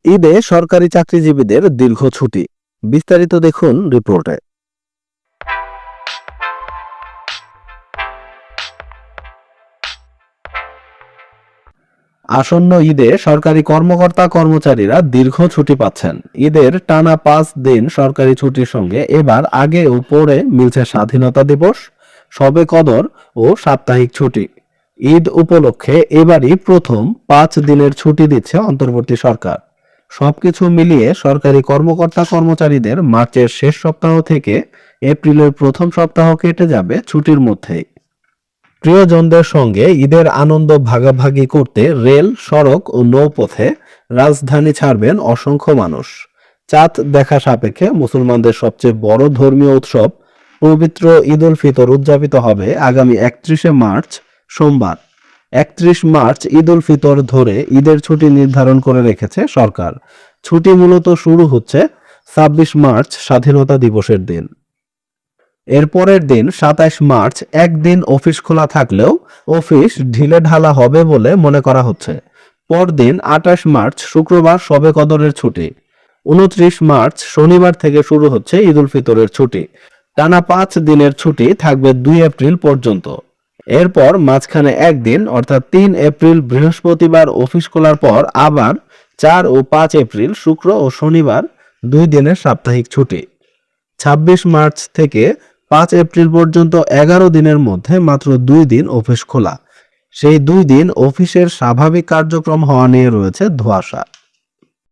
ঈদে সরকারি চাকরিজীবীদের দীর্ঘ ছুটি। বিস্তারিত দেখুন রিপোর্টে। আসন্ন ঈদে সরকারি কর্মকর্তা কর্মচারীরা দীর্ঘ ছুটি পাচ্ছেন। ঈদের টানা 5 দিন সরকারি ছুটির সঙ্গে এবার আগে ও পরে মিলছে স্বাধীনতা দিবস, শবে কদর ও সাপ্তাহিক ছুটি। ঈদ উপলক্ষে এবারই প্রথম 5 দিনের ছুটি দিচ্ছে অন্তর্বর্তী সরকার। সবকিছু মিলিয়ে সরকারি কর্মকর্তা কর্মচারীদের মার্চের শেষ সপ্তাহ থেকে এপ্রিলের প্রথম সপ্তাহ কেটে যাবে ছুটির মধ্যেই। প্রিয়জনদের সঙ্গে ঈদের আনন্দ ভাগাভাগি করতে রেল, সড়ক ও নৌপথে রাজধানী ছাড়বেন অসংখ্য মানুষ। চাঁদ দেখা সাপেক্ষে মুসলমানদের সবচেয়ে বড় ধর্মীয় উৎসব পবিত্র ঈদ উল ফিতর উদযাপিত হবে আগামী 31শে মার্চ সোমবার। 31 মার্চ ঈদ উল ফিতর ধরে ঈদের ছুটি নির্ধারণ করে রেখেছে সরকার। ছুটি মূলত শুরু হচ্ছে 26 মার্চ স্বাধীনতা দিবসের দিন। এর পরের দিন 27 মার্চ একদিন অফিস খোলা থাকলেও অফিস ঢিলেঢালা হবে বলে মনে করা হচ্ছে। পরদিন 28 মার্চ শুক্রবার শবে কদরের ছুটি। 29 মার্চ শনিবার থেকে শুরু হচ্ছে ঈদ উল ফিতরের ছুটি। টানা 5 দিনের ছুটি থাকবে 2 এপ্রিল পর্যন্ত। এরপর মাঝখানে একদিন অর্থাৎ 3 এপ্রিল বৃহস্পতিবার অফিস খোলার পর আবার 4 ও 5 এপ্রিল শুক্র ও শনিবার 2 দিনের সাপ্তাহিক ছুটি। 26 মার্চ থেকে 5 এপ্রিল পর্যন্ত 11 দিনের মধ্যে মাত্র 2 দিন অফিস খোলা। সেই 2 দিন অফিসের স্বাভাবিক কার্যক্রম হওয়া নিয়ে রয়েছে ধোঁয়াশা।